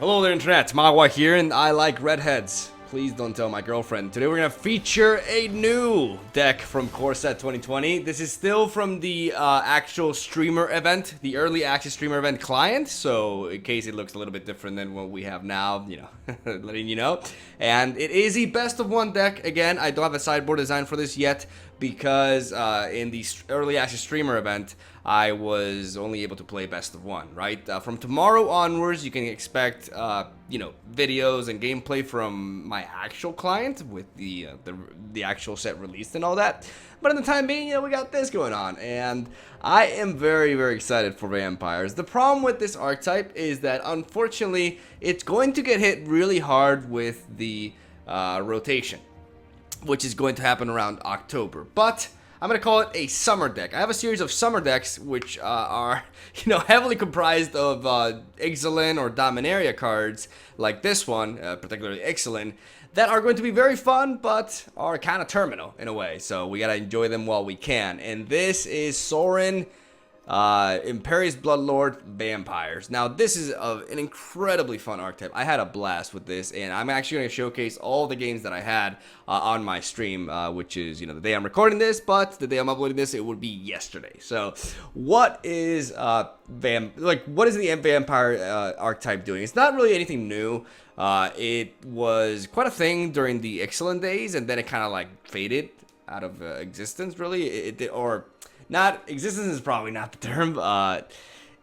Hello there, Internet. Mogwai here, and I like redheads. Please don't tell my girlfriend. Today we're gonna feature a new deck from Core Set 2020. This is still from the actual streamer event, the early access streamer event client. So in case it looks a little bit different than what we have now, you know, letting you know. And it is a best of one deck. Again, I don't have a sideboard design for this yet because in the early access streamer event, I was only able to play best of one, right? From tomorrow onwards, you can expect, you know, videos and gameplay from my actual client with the actual set released and all that. But in the time being, you know, we got this going on, and I am very, very excited for vampires. The problem with this archetype is that, unfortunately, it's going to get hit really hard with the rotation, which is going to happen around October. But I'm going to call it a summer deck. I have a series of summer decks which are, you know, heavily comprised of Ixalan or Dominaria cards like this one, particularly Ixalan, that are going to be very fun but are kind of terminal in a way. So we got to enjoy them while we can. And this is Sorin, Imperious Bloodlord Vampires. Now this is an incredibly fun archetype. I had a blast with this, and I'm actually going to showcase all the games that I had on my stream, which is, you know, the day I'm recording this, but the day I'm uploading this, it would be yesterday. So what is what is the vampire archetype doing? It's not really anything new. It was quite a thing during the Excellent days, and then it kind of like faded out of existence, really. It did, or not existence is probably not the term.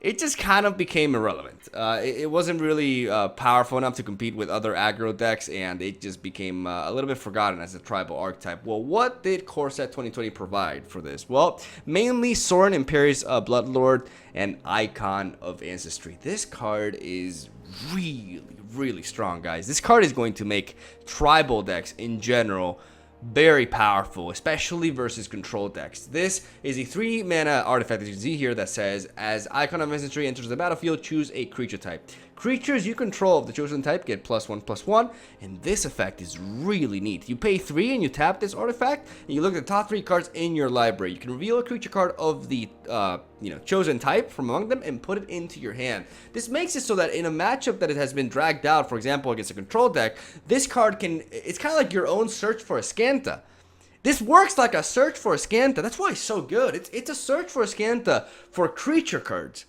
It just kind of became irrelevant. It wasn't really powerful enough to compete with other aggro decks, and it just became a little bit forgotten as a tribal archetype. Well, what did Core Set 2020 provide for this? Well, mainly Sorin, Imperious Bloodlord, and Icon of Ancestry. This card is really, really strong, guys. This card is going to make tribal decks in general very powerful, especially versus control decks. This is a 3 mana artifact, as you can see here, that says, as Icon of Ancestry enters the battlefield, choose a creature type. Creatures you control of the chosen type get +1/+1, and this effect is really neat. You pay 3 and you tap this artifact, and you look at the top 3 cards in your library. You can reveal a creature card of the chosen type from among them and put it into your hand. This makes it so that in a matchup that it has been dragged out, for example, against a control deck, this card it's kind of like your own search for a Scanta. This works like a search for a Scanta. That's why it's so good. It's a search for a Scanta for creature cards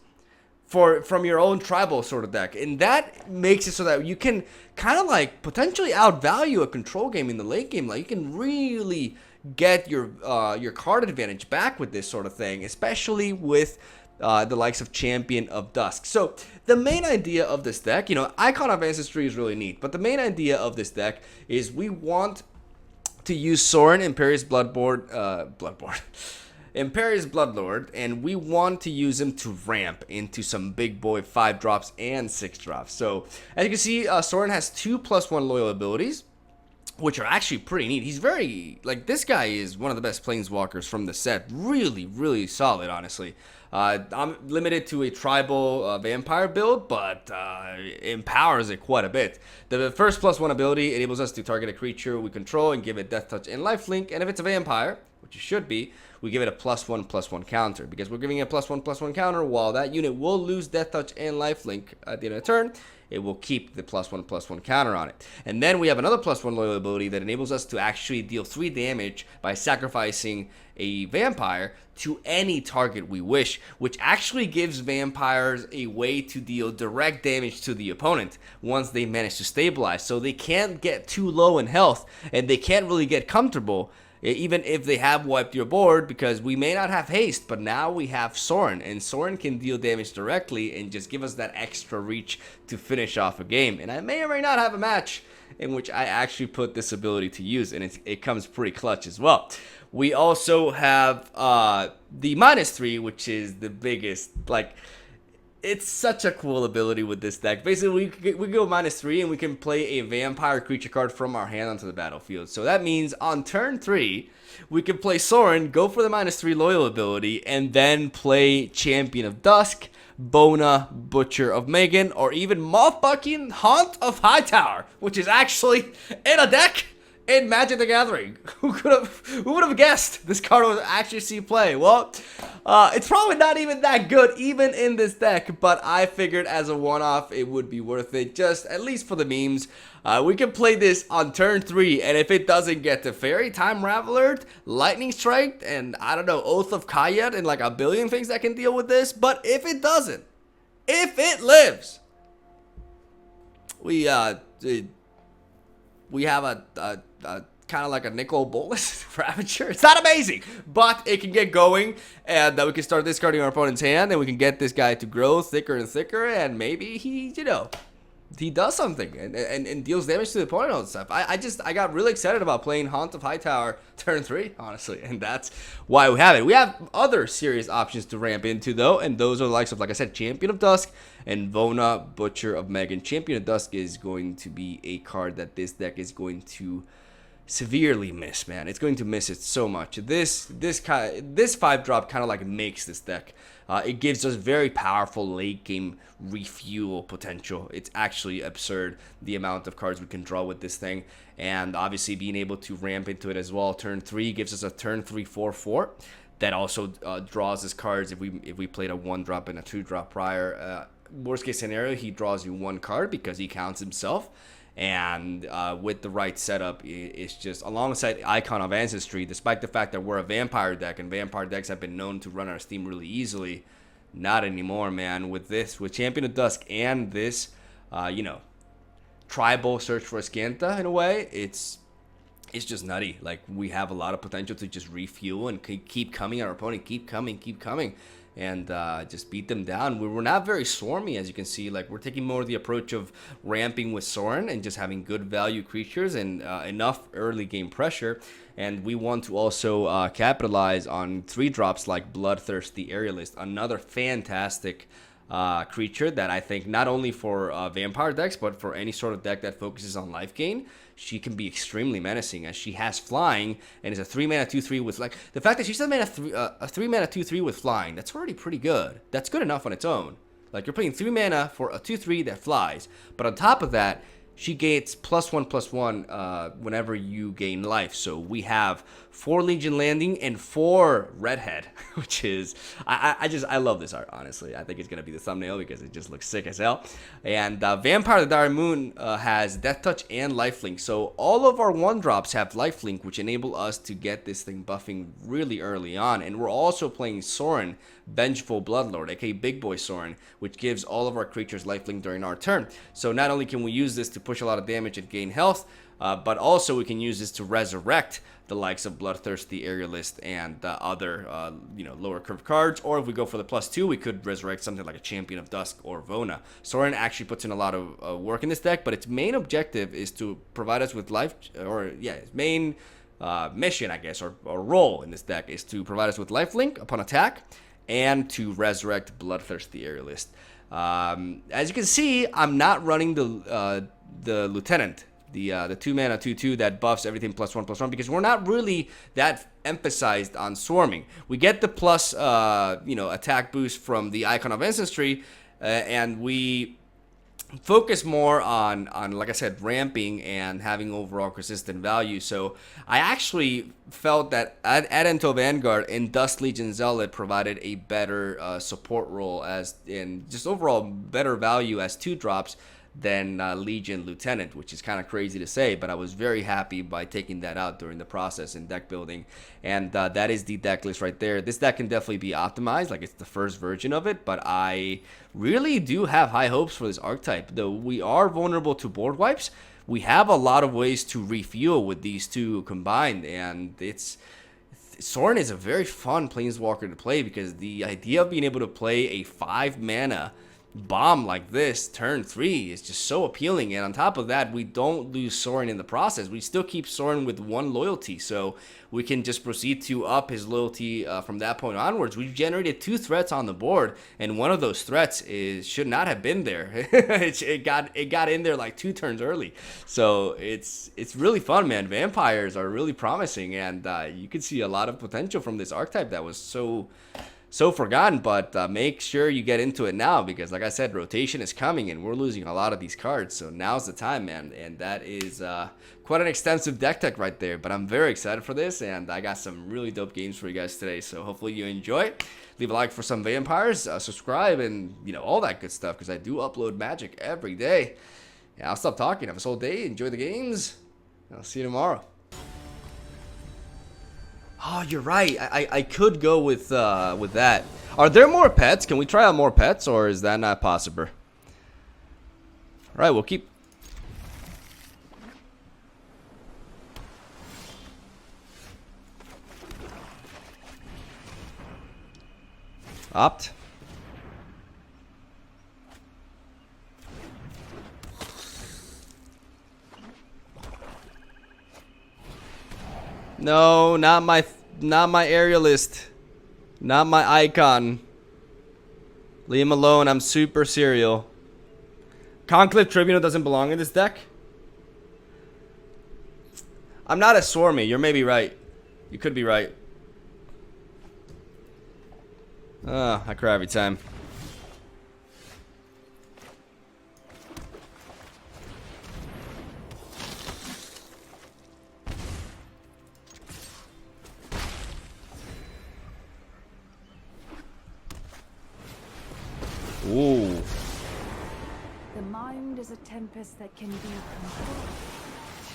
from your own tribal sort of deck, and that makes it so that you can kind of like potentially outvalue a control game in the late game. Like, you can really get your card advantage back with this sort of thing, especially with the likes of Champion of Dusk. So the main idea of this deck, you know, Icon of Ancestry is really neat, but the main idea of this deck is we want to use Sorin, Imperious Imperious Bloodlord, and we want to use him to ramp into some big boy 5 drops and 6 drops. So as you can see, Sorin has 2+1 loyal abilities, which are actually pretty neat. He's very, like, this guy is one of the best planeswalkers from the set. Really, really solid, honestly. I'm limited to a tribal vampire build, but empowers it quite a bit. The first +1 ability enables us to target a creature we control and give it Death Touch and Lifelink, and if it's a vampire, which it should be, we give it a +1/+1 counter. Because we're giving it a +1/+1 counter, while that unit will lose Death Touch and Lifelink at the end of the turn, it will keep the +1/+1 counter on it. And then we have another +1 loyal ability that enables us to actually deal 3 damage by sacrificing a vampire to any target we wish, which actually gives vampires a way to deal direct damage to the opponent once they manage to stabilize. So they can't get too low in health, and they can't really get comfortable even if they have wiped your board, because we may not have haste, but now we have Sorin, and Sorin can deal damage directly and just give us that extra reach to finish off a game. And I may or may not have a match in which I actually put this ability to use, and it comes pretty clutch as well. We also have the -3, which is the biggest, like, it's such a cool ability with this deck. Basically, we go -3 and we can play a vampire creature card from our hand onto the battlefield. So that means on turn 3, we can play Sorin, go for the -3 loyal ability, and then play Champion of Dusk, Bona, Butcher of Megan, or even Mothbucking Haunt of Hightower, which is actually in a deck in Magic the Gathering. Who would have guessed this card would actually see play? Well, it's probably not even that good, even in this deck, but I figured as a one-off, it would be worth it, just at least for the memes. We can play this on turn 3, and if it doesn't get to Fairy, Time Raveler, Lightning Strike, and I don't know, Oath of Kayat, and like a billion things that can deal with this, but if it doesn't, if it lives, we have a kind of like a Nicol Bolas Ravager. It's not amazing, but it can get going, and we can start discarding our opponent's hand, and we can get this guy to grow thicker and thicker, and maybe he, you know, he does something and deals damage to the opponent and stuff. I got really excited about playing Haunt of Hightower turn 3, honestly, and that's why we have it. We have other serious options to ramp into, though, and those are the likes of, like I said, Champion of Dusk and Vona, Butcher of Megan. Champion of Dusk is going to be a card that this deck is going to severely miss, man. It's going to miss it so much. This 5-drop kind of like makes this deck. It gives us very powerful late game refuel potential. It's actually absurd the amount of cards we can draw with this thing, and obviously being able to ramp into it as well. Turn 3 gives us a turn 3 4/4 that also draws us cards if we played a 1-drop and a 2-drop prior. Worst case scenario, he draws you 1 card because he counts himself. And with the right setup, it's just alongside Icon of Ancestry, despite the fact that we're a vampire deck and vampire decks have been known to run our steam really easily, not anymore, man. With Champion of Dusk and this, you know, tribal Search for Escanta in a way, it's just nutty. Like, we have a lot of potential to just refuel and keep coming. Our opponent keep coming. And just beat them down. We're not very swarmy, as you can see. Like, we're taking more of the approach of ramping with Sorin and just having good value creatures and enough early game pressure. And we want to also capitalize on 3-drops like Bloodthirsty Aerialist, another fantastic creature that I think not only for vampire decks, but for any sort of deck that focuses on life gain, she can be extremely menacing, as she has flying and is a 3-mana 2/3 with, like, the fact that she's a 3-mana 2/3 with flying, that's already pretty good. That's good enough on its own. Like, you're paying 3 mana for a 2/3 that flies, but on top of that, she gains +1/+1 whenever you gain life. So we have 4 Legion Landing and 4 Redhead, which is, I love this art, honestly. I think it's going to be the thumbnail because it just looks sick as hell. And Vampire the Dire Moon has Death Touch and Lifelink. So all of our 1-drops have Lifelink, which enable us to get this thing buffing really early on. And we're also playing Sorin, Vengeful Bloodlord, aka Big Boy Sorin, which gives all of our creatures lifelink during our turn. So not only can we use this to push a lot of damage and gain health, but also we can use this to resurrect the likes of Bloodthirsty Aerialist and other you know, lower curve cards. Or if we go for the +2, we could resurrect something like a Champion of Dusk or Vona. Sorin actually puts in a lot of work in this deck, but its main objective is to provide us with life, or yeah, its main mission, I guess, or role in this deck is to provide us with lifelink upon attack and to resurrect Bloodthirsty Aerialist. As you can see, I'm not running the Lieutenant, the 2-mana 2/2 that buffs everything +1/+1, because we're not really that emphasized on swarming. We get the plus you know, attack boost from the Icon of Ancestry, and we focus more on, like I said, ramping and having overall consistent value. So I actually felt that at Ento Vanguard and Dust Legion Zealot provided a better support role, as in just overall better value as 2-drops than Legion Lieutenant, which is kind of crazy to say, but I was very happy by taking that out during the process in deck building. And that is the deck list right there. This deck can definitely be optimized, like it's the first version of it, but I really do have high hopes for this archetype. Though we are vulnerable to board wipes, we have a lot of ways to refuel with these two combined, and Sorin is a very fun planeswalker to play, because the idea of being able to play a 5-mana bomb like this turn 3 is just so appealing. And on top of that, we don't lose Sorin in the process. We still keep Sorin with 1 loyalty, so we can just proceed to up his loyalty from that point onwards. We've generated 2 threats on the board, and one of those threats should not have been there. it got in there like 2 turns early. So it's really fun, man. Vampires are really promising, and you can see a lot of potential from this archetype that was so so forgotten, but make sure you get into it now because, like I said, rotation is coming and we're losing a lot of these cards. So now's the time, man. And that is quite an extensive deck tech right there. But I'm very excited for this, and I got some really dope games for you guys today. So hopefully you enjoy. Leave a like for some vampires, subscribe, and all that good stuff because I do upload Magic every day. Yeah, I'll stop talking. Have a whole day. Enjoy the games. I'll see you tomorrow. Oh, you're right. I could go with that. Are there more pets? Can we try out more pets, or is that not possible? All right, we'll keep. Opt. No, not my aerialist. Not my icon. Leave him alone. I'm super serial. Conclave Tribunal doesn't belong in this deck. I'm not a Swarmy. You're maybe right. You could be right. I cry every time. Ooh. The mind is a tempest that can be controlled.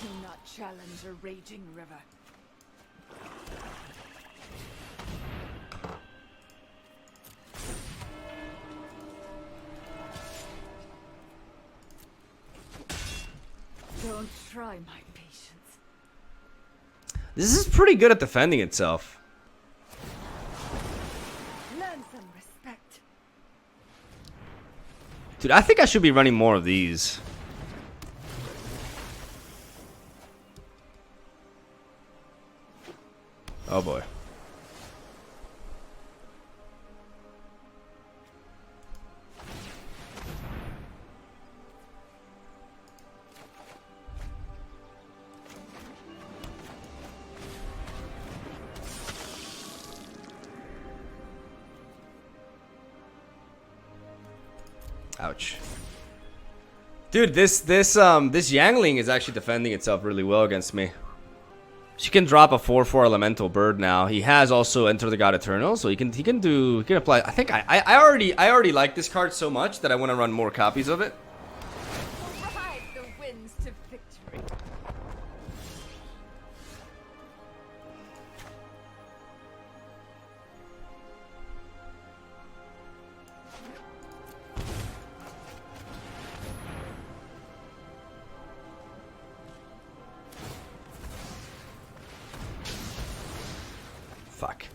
Do not challenge a raging river. Don't try my patience. This is pretty good at defending itself. Learn some respect. Dude, I think I should be running more of these. Oh boy. Ouch. Dude, this Yangling is actually defending itself really well against me. She can drop a 4/4 elemental bird now. He has also Enter the God Eternal, so he can apply. I think I already like this card so much that I want to run more copies of it. Ride the winds to victory. Fuck.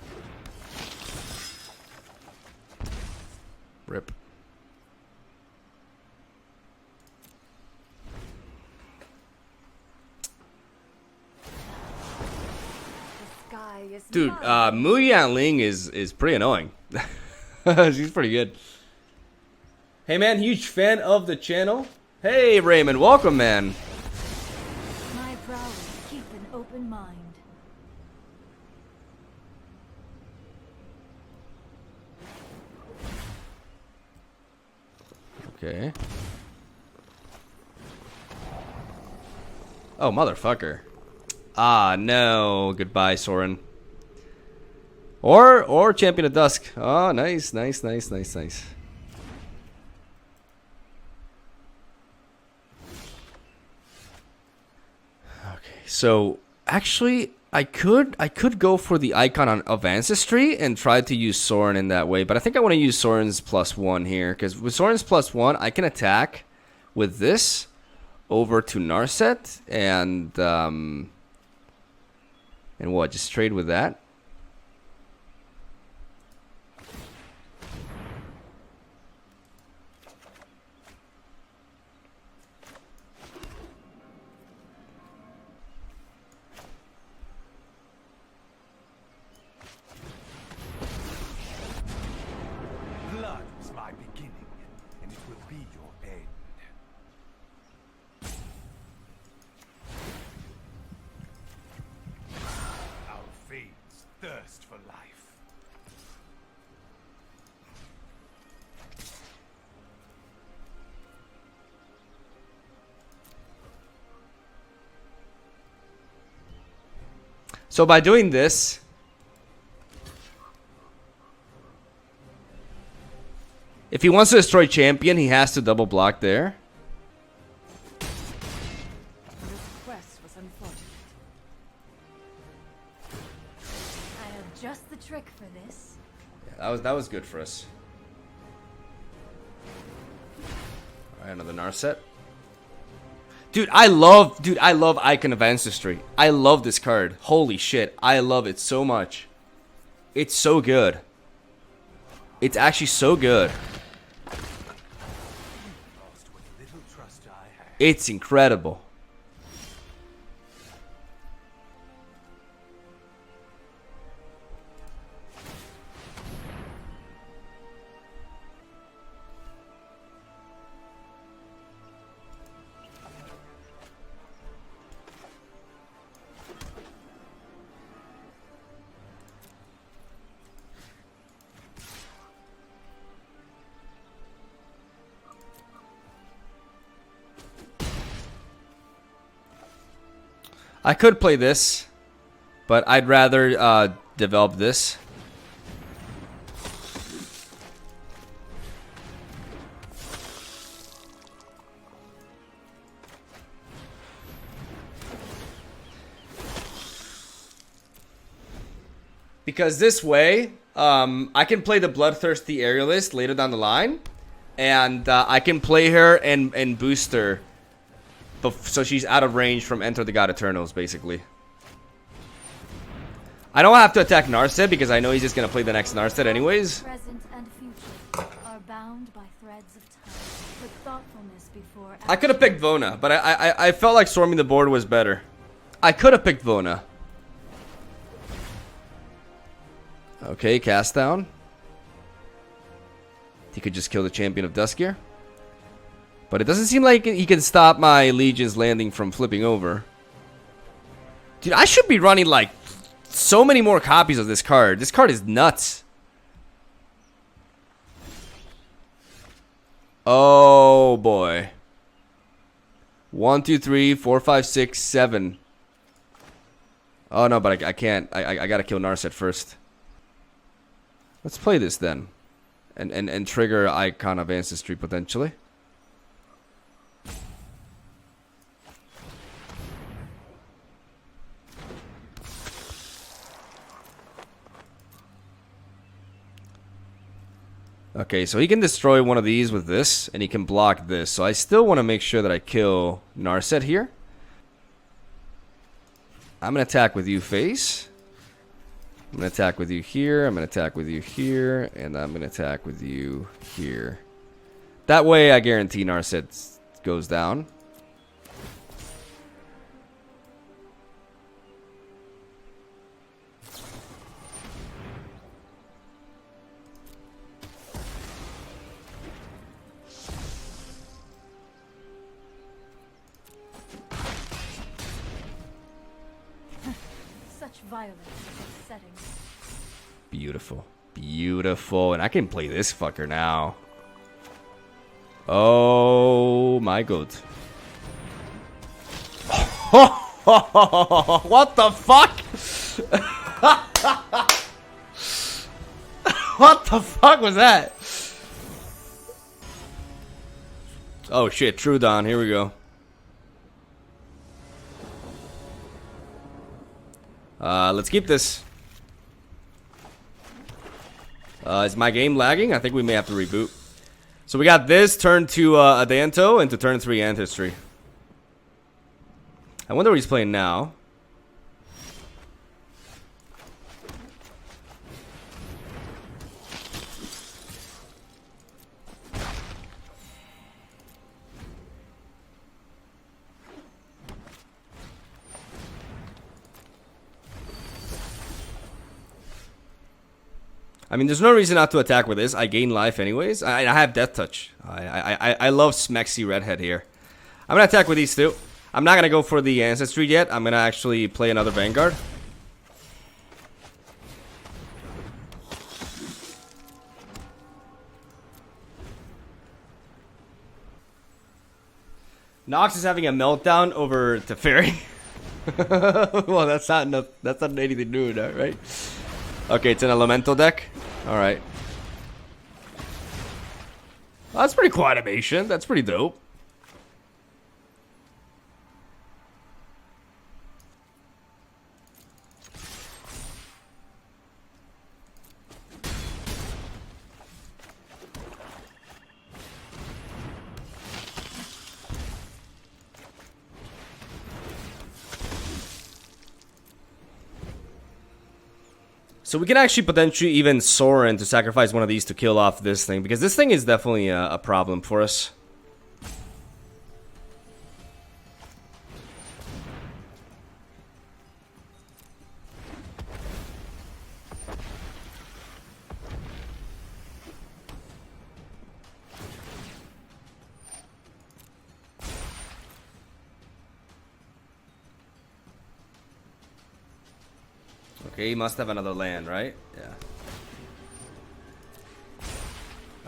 Rip. The sky is Dude, mine. Mulligan is pretty annoying. She's pretty good. Hey man, huge fan of the channel. Hey Raymond, welcome man. My prowess, keep an open mind. Okay. Oh, motherfucker. Ah, no. Goodbye, Sorin. Or Champion of Dusk. Oh, nice, nice, nice, nice, nice. Okay, so actually I could go for the icon of Ancestry and try to use Sorin in that way, but I think I want to use Sorin's +1 here, because with Sorin's +1 I can attack with this over to Narset and what, just trade with that? Blood was my beginning, and it will be your end. Our fates thirst for life. So by doing this, if he wants to destroy champion, he has to double block there. The request was unfortunate. I have just the trick for this. Yeah, that was good for us. All right, another Narset. Dude, I love Icon of Ancestry. I love this card. Holy shit, I love it so much. It's so good. It's actually so good. It's incredible. I could play this, but I'd rather develop this. Because this way, I can play the Bloodthirsty Aerialist later down the line, and I can play her and boost her. So she's out of range from Enter the God Eternals, basically. I don't have to attack Narset because I know he's just gonna play the next Narset anyways. Present and future are bound by threads of time. Put thoughtfulness before I could have picked Vona, but I felt like storming the board was better. I could have picked Vona. Okay, cast down. He could just kill the Champion of Duskier. But it doesn't seem like he can stop my Legion's landing from flipping over. Dude, I should be running like so many more copies of this card. This card is nuts. Oh boy. 1, 2, 3, 4, 5, 6, 7. Oh no, but I can't. I gotta kill Narset first. Let's play this then. And trigger Icon of Ancestry potentially. Okay, so he can destroy one of these with this, and he can block this. So I still want to make sure that I kill Narset here. I'm going to attack with you face. I'm going to attack with you here. I'm going to attack with you here. And I'm going to attack with you here. That way I guarantee Narset goes down. violence is setting. Beautiful. Beautiful. And I can play this fucker now. Oh my god. What the fuck? What the fuck was that? Oh shit, Trudon, here we go. Let's keep this. Is my game lagging? I think we may have to reboot. So we got this turn to Adanto into turn 3 Ancestry. I wonder what he's playing now. I mean, there's no reason not to attack with this. I gain life anyways. I have Death Touch. I love Smexy Redhead here. I'm going to attack with these two. I'm not going to go for the Ancestry yet. I'm going to actually play another Vanguard. Nox is having a meltdown over Teferi. Well, that's not anything new, right? Okay, it's an elemental deck. All right. That's pretty cool animation. That's pretty dope. So we can actually potentially even Sorin to sacrifice one of these to kill off this thing, because this thing is definitely a problem for us. Okay, he must have another land, right? Yeah.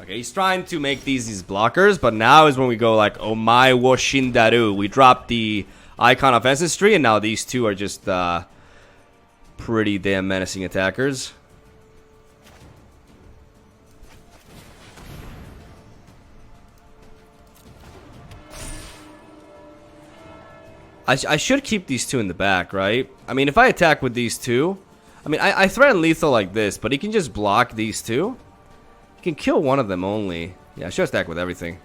Okay, he's trying to make these blockers, but now is when we go like, oh my wo shindaru. We drop the icon of ancestry, and now these two are just pretty damn menacing attackers. I should keep these two in the back, right? I mean, if I attack with these two, I mean, I threaten lethal like this, but he can just block these two. He can kill one of them only. Yeah, I should attack with everything.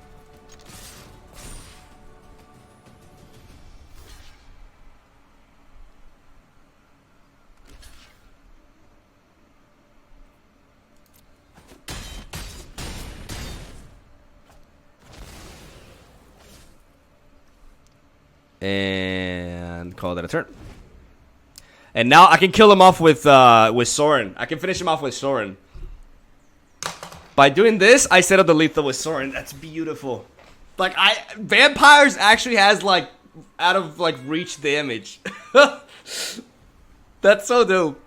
And call that a turn. And now I can kill him off with Sorin. I can finish him off with Sorin. By doing this, I set up the lethal with Sorin. That's beautiful. Like, vampires actually has like out of like reach damage. That's so dope.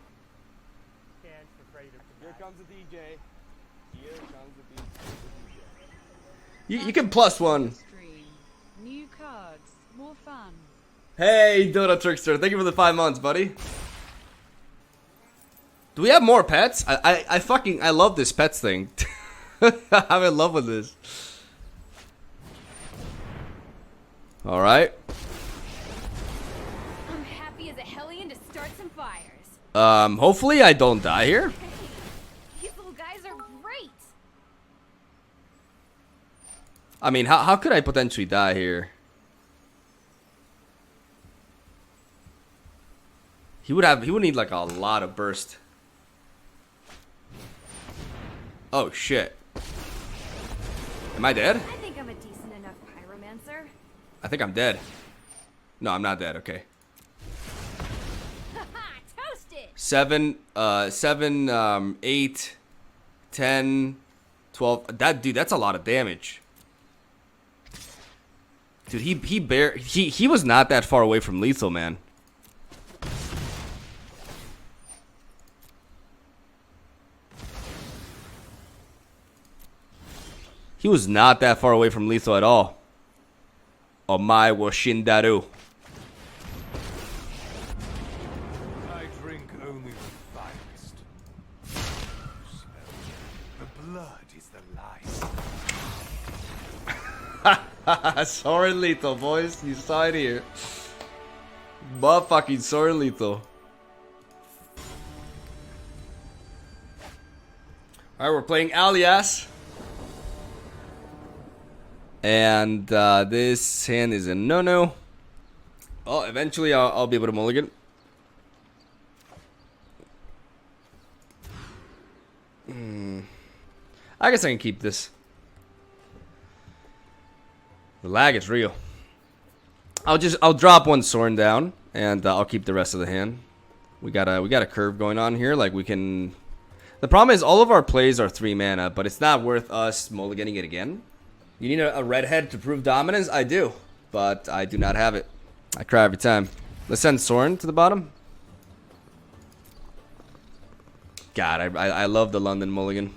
Here comes the DJ. Here comes the DJ. You can plus one. New cards, more fun. Hey, Dota Trickster, thank you for the 5 months, buddy. Do we have more pets? I love this pets thing. I'm in love with this. All right. I'm happy as a hellion to start some fires. Hopefully I don't die here. Hey, these little guys are great. I mean, how could I potentially die here? He would need like a lot of burst. Oh shit. Am I dead? I think I'm a decent enough pyromancer. I think I'm dead. No, I'm not dead. Okay. Haha, toasted. 7, 8, 10, 12. That's a lot of damage. Dude, he was not that far away from lethal, man. He was not that far away from lethal at all. Omae wo shindaru. I drink only the finest. Smell. The blood is the lice. Sorin lethal, boys. You saw it here. Motherfucking Sorin lethal. Alright, we're playing Alias. And this hand is a no-no. Oh, eventually I'll be able to mulligan. I guess I can keep this. The lag is real. I'll drop one Sorin down, and I'll keep the rest of the hand. We got a curve going on here. Like we can. The problem is all of our plays are 3 mana, but it's not worth us mulliganing it again. You need a redhead to prove dominance? I do, but I do not have it. I cry every time. Let's send Sorin to the bottom. God, I love the London mulligan.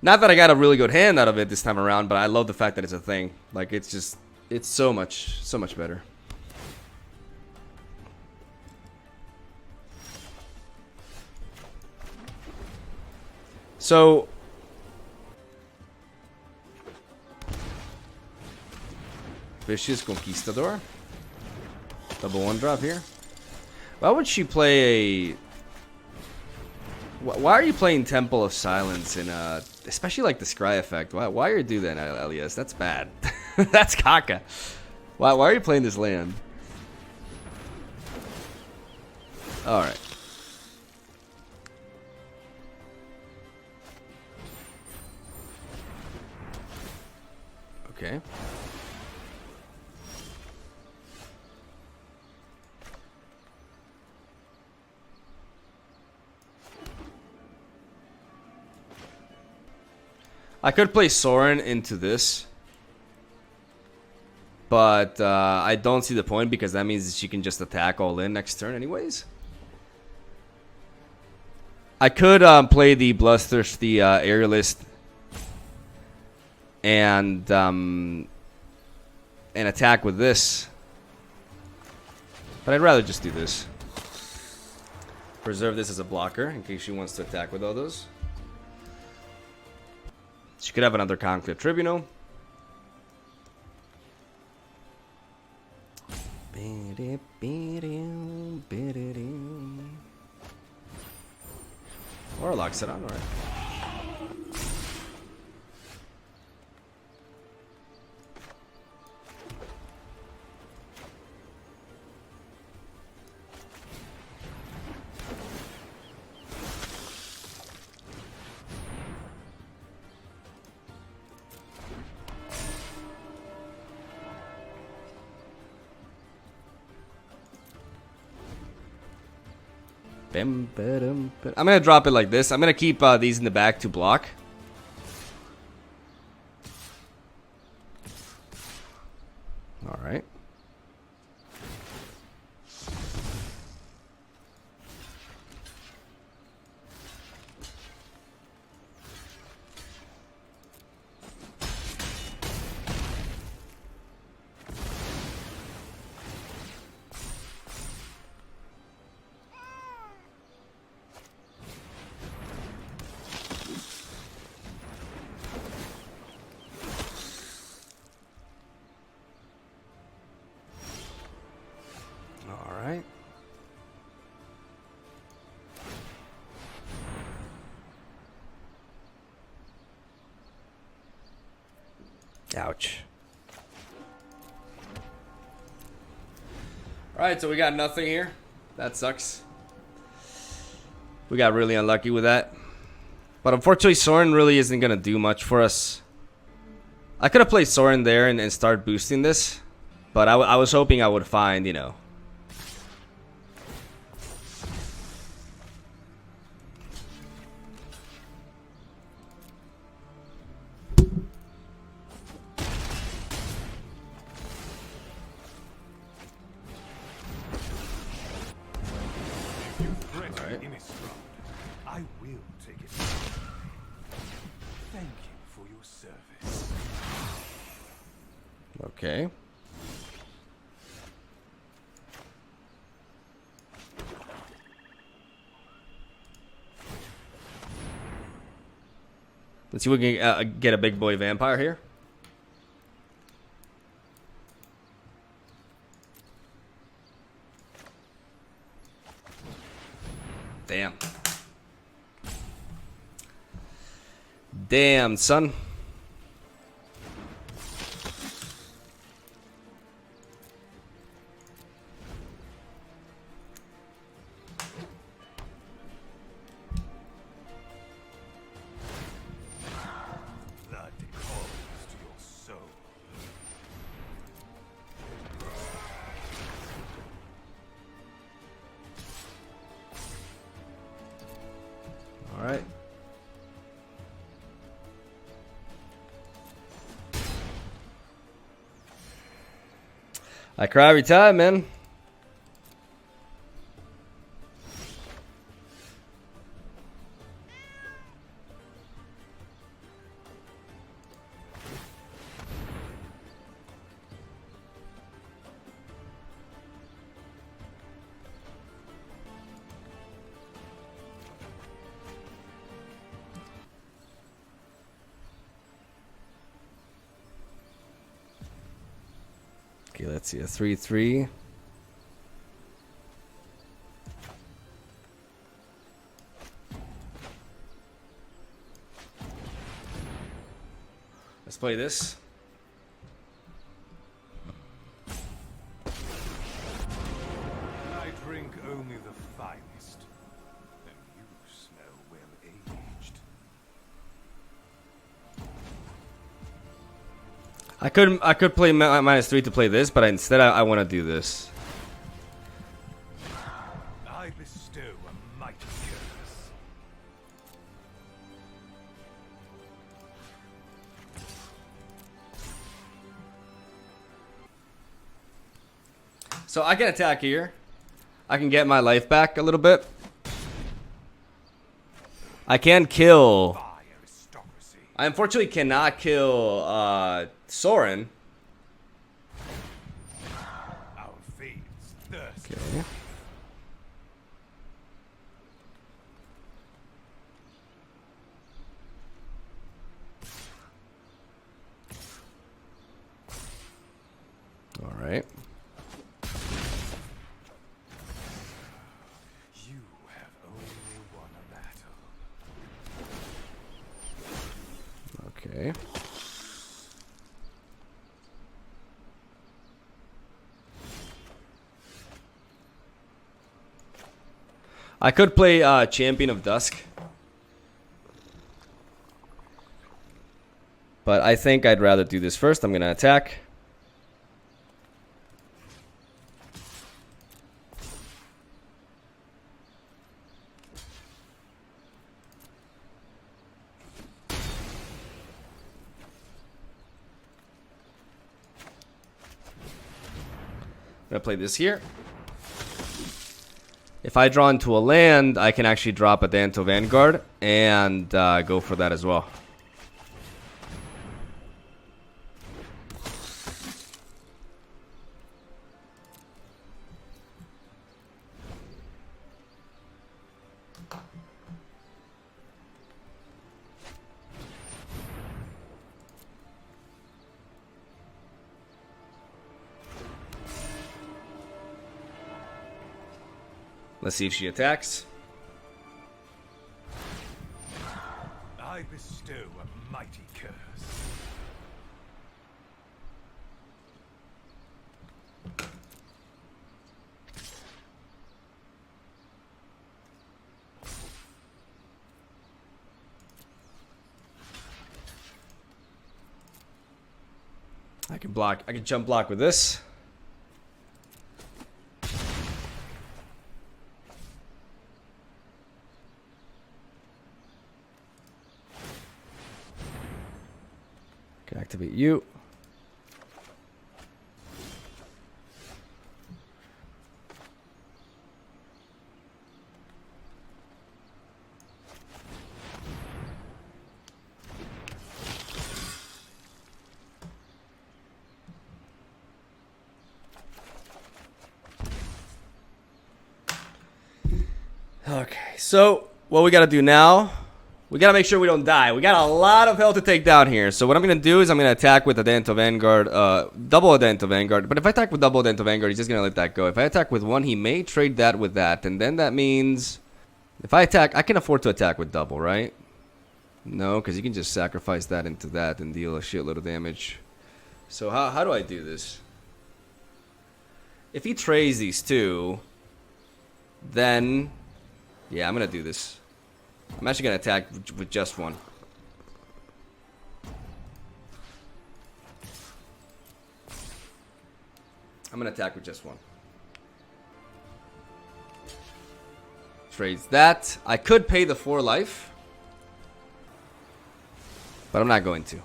Not that I got a really good hand out of it this time around, but I love the fact that it's a thing. Like, it's so much better. So Vicious Conquistador. Double 1-drop here. Why would she play a... Why are you playing Temple of Silence in especially like the Scry effect? Why are you do that, Elias? That's bad. That's caca. Why are you playing this land? Alright. Okay. I could play Sorin into this, but I don't see the point because that means she can just attack all in next turn anyways. I could play the Bloodthirsty Aerialist and attack with this, but I'd rather just do this. Preserve this as a blocker in case she wants to attack with all those. She could have another Conclave Tribunal. Or locks it on, alright. I'm gonna drop it like this. I'm gonna keep these in the back to block. All right. Ouch. Alright, so we got nothing here. That sucks. We got really unlucky with that. But unfortunately, Sorin really isn't going to do much for us. I could have played Sorin there and start boosting this. But I was hoping I would find, you know... I will take it. Thank you for your service. Okay. Let's see if we can get a big boy vampire here. Damn. Damn, son. Blood calls to your soul. All right. I cry every time, man. Okay, let's see. A 3/3. Let's play this. I drink only the finest. And you smell well aged. I could play -3 to play this, but instead I want to do this. I bestow a mighty curse. So I can attack here. I can get my life back a little bit. I can kill. By aristocracy. I unfortunately cannot kill Sorin. Our fates thirst. Okay. All right. You have only won a battle. Okay. I could play Champion of Dusk. But I think I'd rather do this first. I'm going to attack. I'm going to play this here. If I draw into a land, I can actually drop a Danto Vanguard and go for that as well. Let's see if she attacks. I bestow a mighty curse. I can block. I can jump block with this. Can activate you. Okay, so what we gotta do now, we gotta make sure we don't die. We got a lot of health to take down here. So what I'm gonna do is I'm gonna attack with a Danto Vanguard, double a Danto Vanguard. But if I attack with double Danto Vanguard, he's just gonna let that go. If I attack with one, he may trade that with that. And then that means if I attack, I can afford to attack with double, right? No, because you can just sacrifice that into that and deal a shitload of damage. So how do I do this? If he trades these two, then yeah, I'm gonna do this. I'm actually gonna attack with just one. I'm gonna attack with just one. Trades that. I could pay the 4 life, but I'm not going to.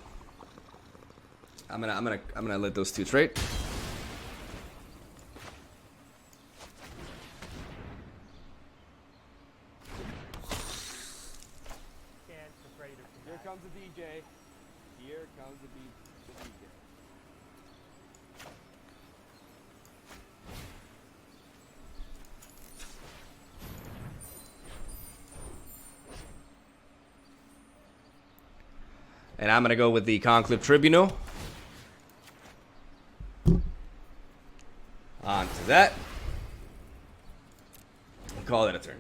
I'm gonna let those two trade. Here comes the DJ. Here comes the DJ. And I'm gonna go with the Conclave Tribunal. On to that. We'll call it a turn.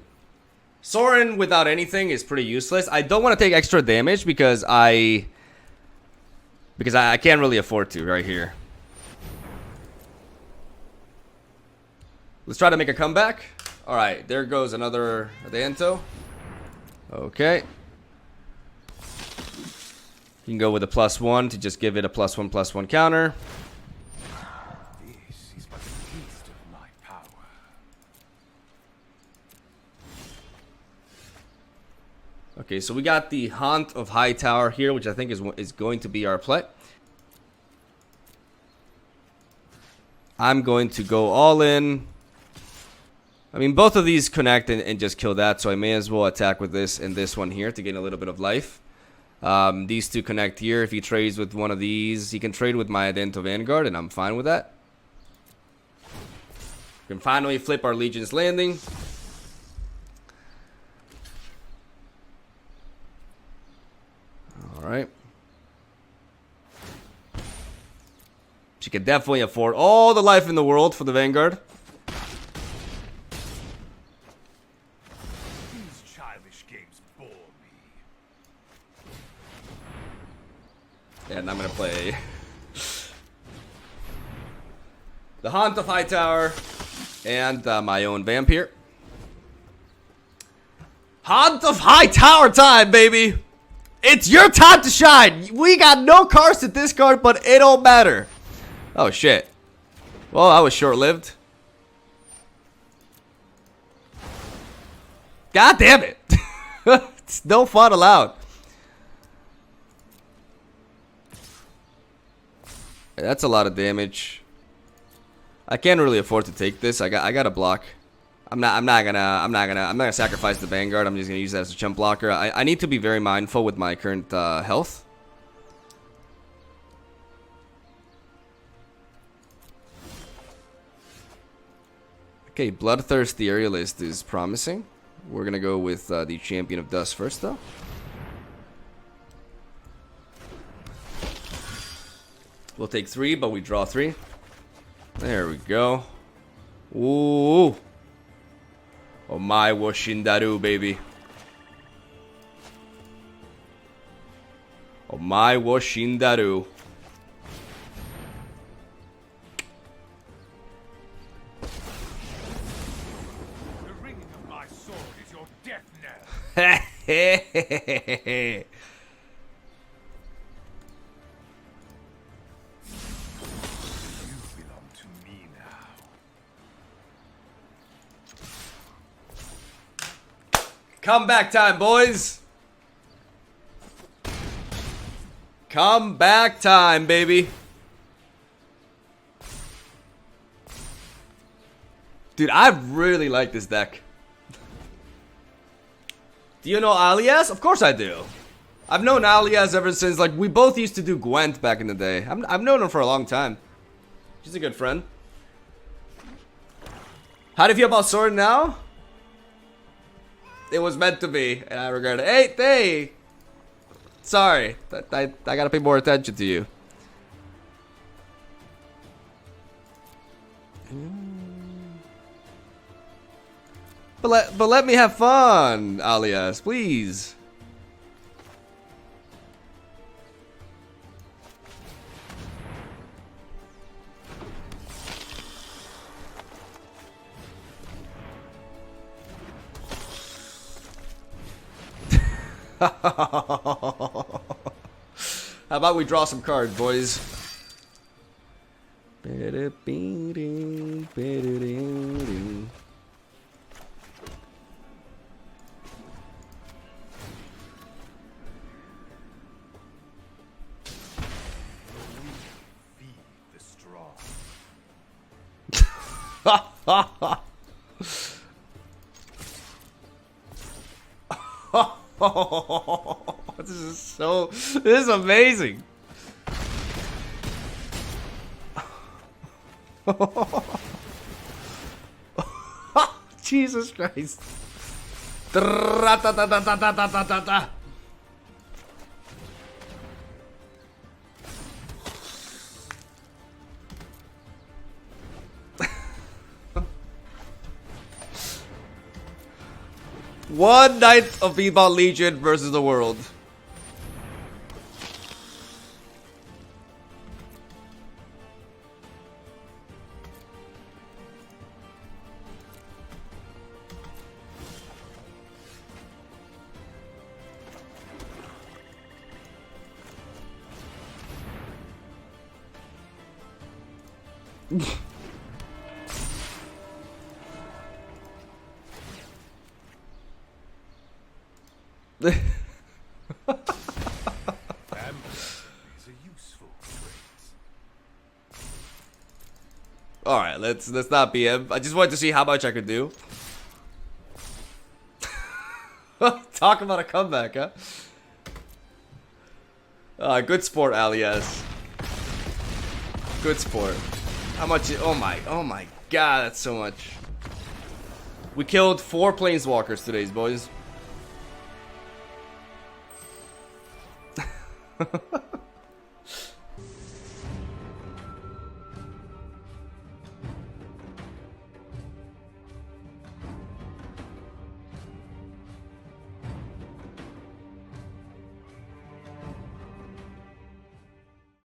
Sorin without anything is pretty useless. I don't want to take extra damage because I can't really afford to right here. Let's try to make a comeback. Alright, there goes another Adento. Okay. You can go with a +1 to just give it a +1/+1 counter. This is but a taste of my power. Okay, so we got the Haunt of Hightower here, which I think is going to be our play. I'm going to go all in. I mean, both of these connect and just kill that, so I may as well attack with this and this one here to gain a little bit of life. These two connect here. If he trades with one of these, he can trade with my Adento Vanguard, and I'm fine with that. We can finally flip our Legion's Landing. Alright. She can definitely afford all the life in the world for the Vanguard. These childish games bore me. And I'm gonna play the Haunt of Hightower and my own Vampire. Haunt of Hightower time, baby! It's your time to shine! We got no cards to discard, but it don't matter. Oh shit. Well, that was short-lived. God damn it! It's no fun allowed. That's a lot of damage. I can't really afford to take this. I got a block. I'm not gonna sacrifice the Vanguard. I'm just gonna use that as a chump blocker. I need to be very mindful with my current health. Okay, Bloodthirsty Aerialist is promising. We're gonna go with the Champion of Dust first, though. We'll take 3, but we draw 3. There we go. Ooh. Oh my Washindaru, baby. Oh my Washindaru. The ringing of my sword is your death knell. You belong to me now. Comeback time, boys. Comeback time, baby. Dude, I really like this deck. Do you know Alias? Of course I do. I've known Alias ever since, like, we both used to do Gwent back in the day. I've known her for a long time. She's a good friend. How do you feel about Sorin now? It was meant to be, and I regret it. Hey! Sorry, I gotta pay more attention to you. But let me have fun, Alias, please. How about we draw some cards, boys? Feed the strong. This is amazing. Jesus Christ. One Knight of Bebot Legion versus the world. Amber is a useful phrase. All right, let's not be him. I just wanted to see how much I could do. Talk about a comeback, huh? Good sport, Alias. Good sport. How much? Oh my god, that's so much. We killed 4 planeswalkers today, boys.